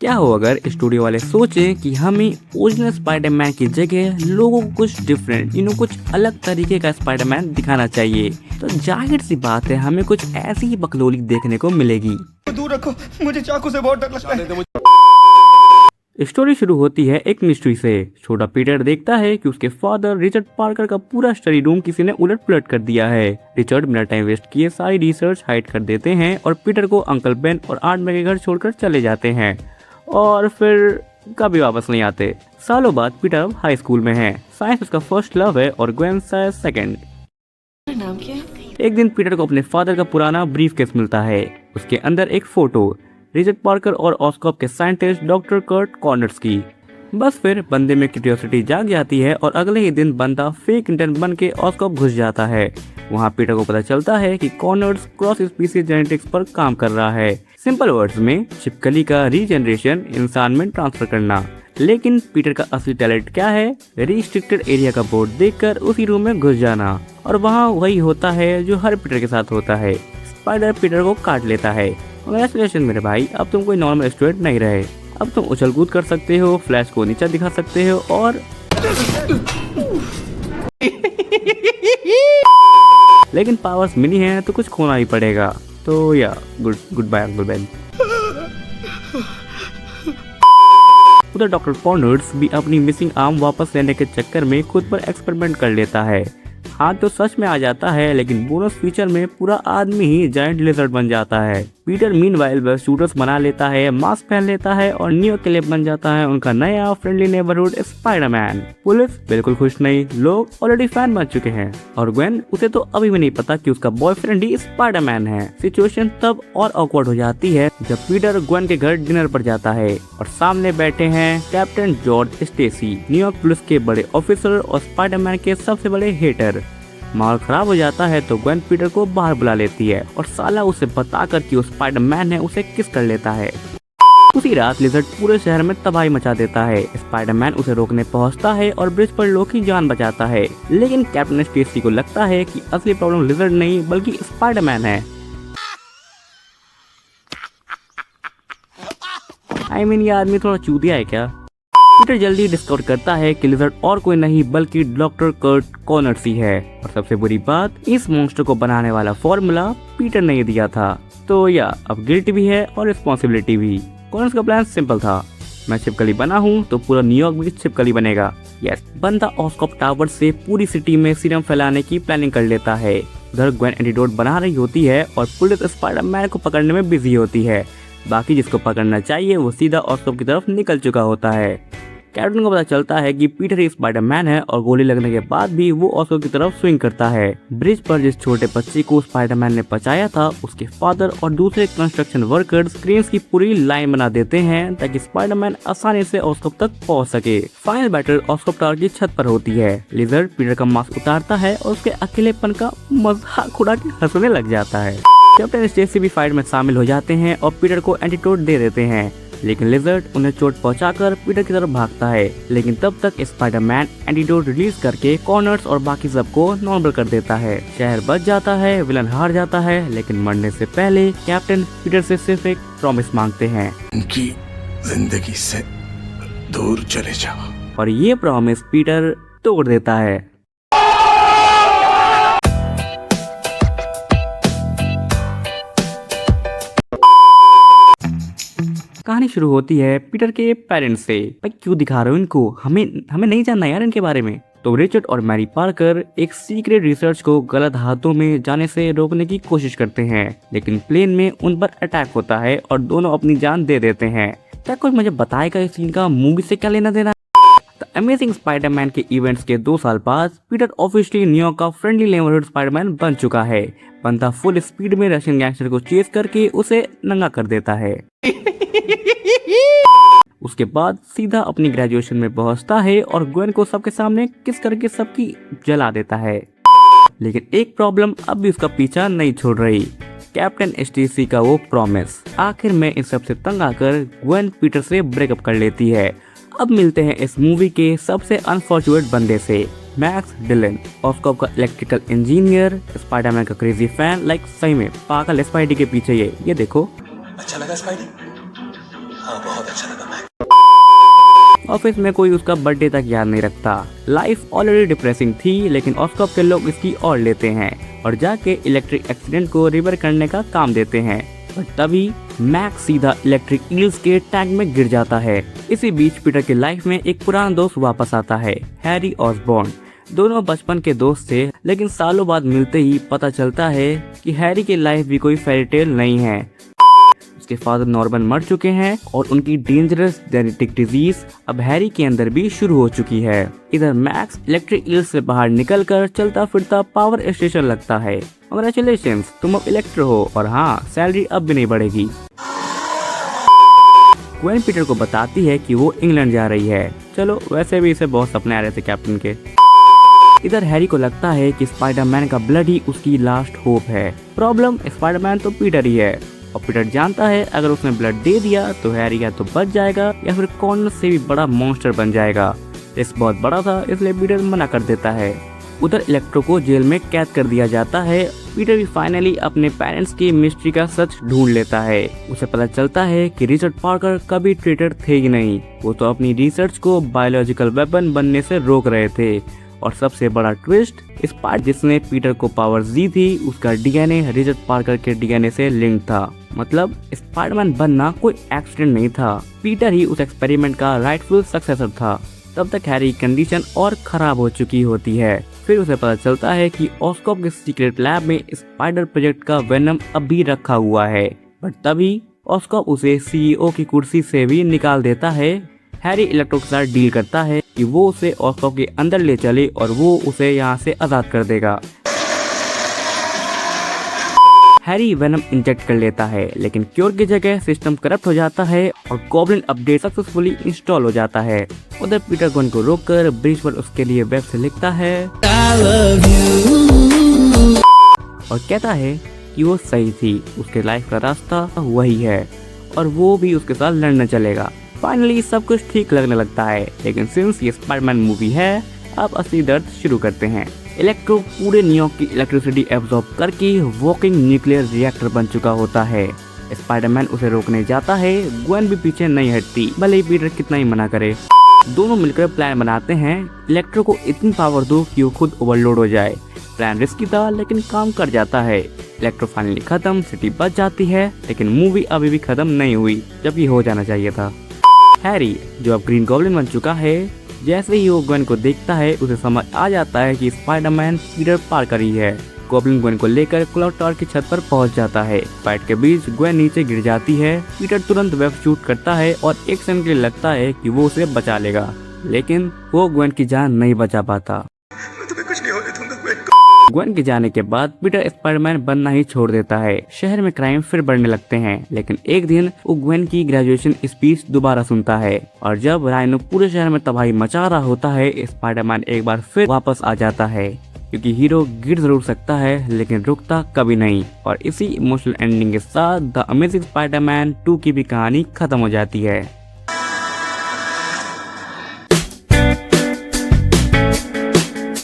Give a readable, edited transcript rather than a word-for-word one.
क्या हो अगर स्टूडियो वाले सोचें कि हमें ओरिजिनल स्पाइडरमैन की जगह लोगों को कुछ डिफरेंट कुछ अलग तरीके का स्पाइडरमैन दिखाना चाहिए। तो जाहिर सी बात है हमें कुछ ऐसी ही बकलोली देखने को मिलेगी। दूर रखो, मुझे चाकू से बहुत डर लगता है। स्टोरी शुरू होती है एक मिस्ट्री से। छोटा पीटर देखता है कि उसके फादर रिचर्ड पार्कर का पूरा स्टडी रूम किसी ने उलट पुलट कर दिया है। रिचर्ड बिना टाइम वेस्ट किए सारी रिसर्च हाइड कर देते हैं और पीटर को अंकल बेन और आंट मे के घर छोड़कर चले जाते हैं और फिर कभी वापस नहीं आते। सालों बाद पीटर अब हाई स्कूल में है। साइंस उसका फर्स्ट लव है और ग्वेन शायद सेकंड। नाम क्या है? एक दिन पीटर को अपने फादर का पुराना ब्रीफ केस मिलता है। उसके अंदर एक फोटो रिचर्ड पार्कर और ऑस्कॉप के साइंटिस्ट डॉक्टर कर्ट कॉर्नर्स की। बस फिर बंदे में क्यूरियोसिटी जाग जाती है और अगले ही दिन बंदा फेक इंटर्न बन के ऑस्कॉप घुस जाता है। वहाँ पीटर को पता चलता है कि कॉर्नर्स क्रॉस स्पीसीज जेनेटिक्स पर काम कर रहा है। सिंपल वर्ड्स में छिपकली का रीजनरेशन इंसान में ट्रांसफर करना। लेकिन पीटर का असली टैलेंट क्या है? रिस्ट्रिक्टेड एरिया का बोर्ड देखकर उसी रूम में घुस जाना। और वहाँ वही होता है जो हर पीटर के साथ होता है, स्पाइडर पीटर को काट लेता है। कांग्रेचुलेशन मेरे भाई, अब तुम कोई नॉर्मल स्टूडेंट नहीं रहे। अब तुम उछल कूद कर सकते हो, फ्लैश को नीचा दिखा सकते हो और लेकिन पावर्स मिली हैं तो कुछ खोना ही पड़ेगा। तो या गुड बाय अंकल बेन। उधर डॉक्टर कॉर्नर्स भी अपनी मिसिंग आर्म वापस लेने के चक्कर में खुद पर एक्सपेरिमेंट कर लेता है। हाथ तो सच में आ जाता है लेकिन बोनस फीचर में पूरा आदमी ही जायंट लिजर्ड बन जाता है। पीटर मीनवाइल वह शूटर्स बना लेता है, मास्क पहन लेता है और न्यू के लिए बन जाता है उनका नया फ्रेंडली नेबरहुड स्पाइडरमैन। पुलिस बिल्कुल खुश नहीं, लोग ऑलरेडी फैन बन चुके हैं और ग्वेन उसे तो अभी भी नहीं पता कि उसका बॉयफ्रेंड ही स्पाइडरमैन है। सिचुएशन तब और ऑकवर्ड हो जाती है जब पीटर ग्वेन के घर डिनर पर जाता है और सामने बैठे हैं captain George Stacy, New York police के बड़े ऑफिसर और स्पाइडरमैन के सबसे बड़े हेटर। माहौल खराब हो जाता है तो ग्वेन पीटर को बाहर बुला लेती है और साला उसे बताकर कि वो स्पाइडरमैन है उसे किस कर लेता है। उसी रात लिजर्ड पूरे शहर में तबाही मचा देता है। स्पाइडरमैन उसे रोकने पहुंचता है और ब्रिज पर लोग की जान बचाता है। लेकिन कैप्टन स्टेसी को लगता है कि असली प्रॉब्लम लिजर्ड नहीं बल्कि स्पाइडरमैन है। ये आदमी थोड़ा चूतिया है क्या? पीटर जल्दी डिस्कवर करता है कि लिजर्ड और कोई नहीं बल्कि डॉक्टर कर्ट कॉर्नर्स ही है। और सबसे बुरी बात, इस मॉन्स्टर को बनाने वाला फॉर्मूला पीटर ने दिया था। तो या अब गिल्ट भी है और रिस्पॉन्सिबिलिटी भी। कॉर्नर्स का प्लान सिंपल था, मैं छिपकली बना हूँ तो पूरा न्यूयॉर्क भी छिपकली बनेगा। यस, बंदा ऑस्कॉप टावर से पूरी सिटी में सीरम फैलाने की प्लानिंग कर लेता है। उधर ग्वेन एंटीडोट बना रही होती है और पुलिस स्पाइडरमैन को पकड़ने में बिजी होती है। बाकी जिसको पकड़ना चाहिए वो सीधा ऑस्कॉप की तरफ निकल चुका होता है। कैप्टन को पता चलता है कि पीटर ही स्पाइडरमैन है और गोली लगने के बाद भी वो ऑस्कॉप की तरफ स्विंग करता है। ब्रिज पर जिस छोटे बच्चे को स्पाइडरमैन ने बचाया था उसके फादर और दूसरे कंस्ट्रक्शन वर्कर्स क्रेन्स की पूरी लाइन बना देते हैं ताकि स्पाइडरमैन आसानी से ऑस्कॉप तक पहुंच सके। फाइनल बैटल ऑस्कॉप टावर की छत पर होती है। लिजर्ड पीटर का मास्क उतारता है और उसके अकेलेपन का मजाक उड़ा के हंसने लग जाता है। कैप्टन स्टेसी भी फाइट में शामिल हो जाते हैं और पीटर को एंटीडोट दे देते हैं। लेकिन लिजर्ड उन्हें चोट पहुंचाकर पीटर की तरफ भागता है। लेकिन तब तक स्पाइडरमैन एंटीडोट रिलीज करके कॉर्नर्स और बाकी सबको नॉर्मल कर देता है। शहर बच जाता है, विलन हार जाता है, लेकिन मरने से पहले कैप्टन पीटर से सिर्फ एक प्रॉमिस मांगते हैं, उनकी जिंदगी से दूर चले जाओ। और ये प्रॉमिस पीटर तोड़ देता है। कहानी शुरू होती है पीटर के पेरेंट्स से। भाई क्यों दिखा रहे हो इनको, हमें नहीं जानना यार इनके बारे में। तो रिचर्ड और मैरी पार्कर एक सीक्रेट रिसर्च को गलत हाथों में जाने से रोकने की कोशिश करते हैं, लेकिन प्लेन में उन पर अटैक होता है और दोनों अपनी जान दे देते हैं। क्या कोई मुझे बताएगा इस सीन का मूवी से क्या लेना देना? द अमेजिंग स्पाइडरमैन के इवेंट्स के 2 साल बाद पीटर ऑफिशियली न्यूयॉर्क का फ्रेंडली नेबरहुड स्पाइडरमैन बन चुका है। बंदा फुल स्पीड में रशियन गैंगस्टर को चेस करके उसे नंगा कर देता है। उसके बाद सीधा अपनी ग्रेजुएशन में पहुंचता है और ग्वेन को सबके सामने किस करके सबकी जला देता है। लेकिन एक प्रॉब्लम अब भी उसका पीछा नहीं छोड़ रही, कैप्टन स्टेसी का वो प्रॉमिस। आखिर में इन सबसे तंग आकर ग्वेन पीटर से ब्रेकअप कर लेती है। अब मिलते हैं इस मूवी के सबसे अनफॉर्चुनेट बंदे से, मैक्स डिलन, ऑस्कॉप का इलेक्ट्रिकल इंजीनियर, स्पाइडरमैन का क्रेजी फैन। लाइक सही में पागल स्पाइडी के पीछे ये देखो। अच्छा लगा स्पाइडी? बहुत अच्छा लगा मैं। ऑफिस में कोई उसका बर्थडे तक याद नहीं रखता। लाइफ ऑलरेडी डिप्रेसिंग थी, लेकिन ऑस्कॉप के लोग इसकी और लेते हैं और जाके इलेक्ट्रिक एक्सीडेंट को रिवर करने का काम देते हैं। पर तभी मैक्स सीधा इलेक्ट्रिक ईल्स के टैंक में गिर जाता है। इसी बीच पीटर की लाइफ में एक पुराना दोस्त वापस आता है, हैरी ऑसबॉर्न। दोनों बचपन के दोस्त थे, लेकिन सालों बाद मिलते ही पता चलता है कि हैरी की लाइफ भी कोई फेरी टेल नहीं है। उसके फादर नॉर्मन मर चुके हैं और उनकी डेंजरस जेनेटिक डिजीज अब हैरी के अंदर भी शुरू हो चुकी है। इधर मैक्स इलेक्ट्रिक ईल्स से बाहर निकलकर चलता फिरता पावर स्टेशन लगता है। कांग्रेचुलेशंस, तुम अब इलेक्ट्रो हो और हाँ, सैलरी अब भी नहीं बढ़ेगी। ग्वेन पीटर को बताती है कि वो इंग्लैंड जा रही है। चलो, वैसे भी इसे बहुत सपने आ रहे थे कैप्टन के। इधर हैरी को लगता है कि स्पाइडरमैन का ब्लड ही उसकी लास्ट होप है। प्रॉब्लम, स्पाइडरमैन तो पीटर ही है और पीटर जानता है अगर उसने ब्लड दे दिया तो हैरी या तो बच जाएगा या फिर कॉर्नर से भी बड़ा मॉन्स्टर बन जाएगा। रिस्क बहुत बड़ा था, इसलिए पीटर मना कर देता है। उधर इलेक्ट्रो को जेल में कैद कर दिया जाता है। पीटर भी फाइनली अपने पेरेंट्स की मिस्ट्री का सच ढूंढ लेता है। उसे पता चलता है कि रिचर्ड पार्कर कभी ट्रेटर थे ही नहीं, वो तो अपनी रिसर्च को बायोलॉजिकल वेपन बनने से रोक रहे थे। और सबसे बड़ा ट्विस्ट, इस पार्ट जिसने पीटर को पावर्स दी थी उसका डीएनए रिचर्ड पार्कर के डीएनए से लिंक था। मतलब स्पाइडरमैन बनना कोई एक्सीडेंट नहीं था, पीटर ही उस एक्सपेरिमेंट का राइटफुल सक्सेसर था। तब तक हैरी की कंडीशन और खराब हो चुकी होती है। फिर उसे पता चलता है कि ऑस्कॉप के सीक्रेट लैब में स्पाइडर प्रोजेक्ट का वेनम अभी रखा हुआ है। बट तभी ऑस्कॉप उसे सीईओ की कुर्सी से भी निकाल देता है। हैरी इलेक्ट्रो के साथ डील करता है कि वो उसे ऑस्कॉप के अंदर ले चले और वो उसे यहाँ से आजाद कर देगा। हैरी वेनम इंजेक्ट कर लेता है, लेकिन क्योर की जगह सिस्टम करप्ट हो जाता है और गॉब्लिन अपडेट सक्सेसफुली इंस्टॉल हो जाता है। उधर पीटर गन को रोककर ब्रिज पर उसके लिए वेब से लिखता है और कहता है कि वो सही थी, उसके लाइफ का रास्ता वही है और वो भी उसके साथ लड़ने चलेगा। फाइनली सब कुछ ठीक लगने लगता है, लेकिन सिंस ये स्पाइडरमैन मूवी है, अब असली दर्द शुरू करते हैं। इलेक्ट्रो पूरे न्यूयॉर्क की इलेक्ट्रिसिटी एब्जॉर्ब करके वॉकिंग न्यूक्लियर रिएक्टर बन चुका होता है। स्पाइडरमैन उसे रोकने जाता है, ग्वेन भी पीछे नहीं हटती, भले ही पीटर कितना ही मना करे। दोनों मिलकर प्लान बनाते हैं, इलेक्ट्रो को इतनी पावर दो कि वो खुद ओवरलोड हो जाए। प्लान रिस्की था, लेकिन काम कर जाता है। इलेक्ट्रो फाइनली खत्म, सिटी बच जाती है, लेकिन मूवी अभी भी खत्म नहीं हुई, जबकि हो जाना चाहिए था। हैरी, जो अब ग्रीन गॉब्लिन बन चुका है, जैसे ही वो ग्वेन को देखता है उसे समझ आ जाता है कि स्पाइडरमैन पीटर पार्कर ही है। गॉब्लिन ग्वेन को लेकर क्लॉक टावर की छत पर पहुंच जाता है। फाइट के बीच ग्वेन नीचे गिर जाती है। पीटर तुरंत वेब शूट करता है और एक सेकंड के लिए लगता है कि वो उसे बचा लेगा, लेकिन वो ग्वेन की जान नहीं बचा पाता। मैं तुम्हें कुछ नहीं होने दूंगा ग्वेन। ग्वेन के जाने के बाद पीटर स्पाइडरमैन बनना ही छोड़ देता है। शहर में क्राइम फिर बढ़ने लगते हैं, लेकिन एक दिन वो ग्वेन की ग्रेजुएशन स्पीच दोबारा सुनता है और जब राइनो पूरे शहर में तबाही मचा रहा होता है, स्पाइडरमैन एक बार फिर वापस आ जाता है, क्योंकि हीरो गिर जरूर सकता है लेकिन रुकता कभी नहीं। और इसी इमोशनल एंडिंग के साथ द अमेजिंग स्पाइडरमैन 2 की भी कहानी खत्म हो जाती है।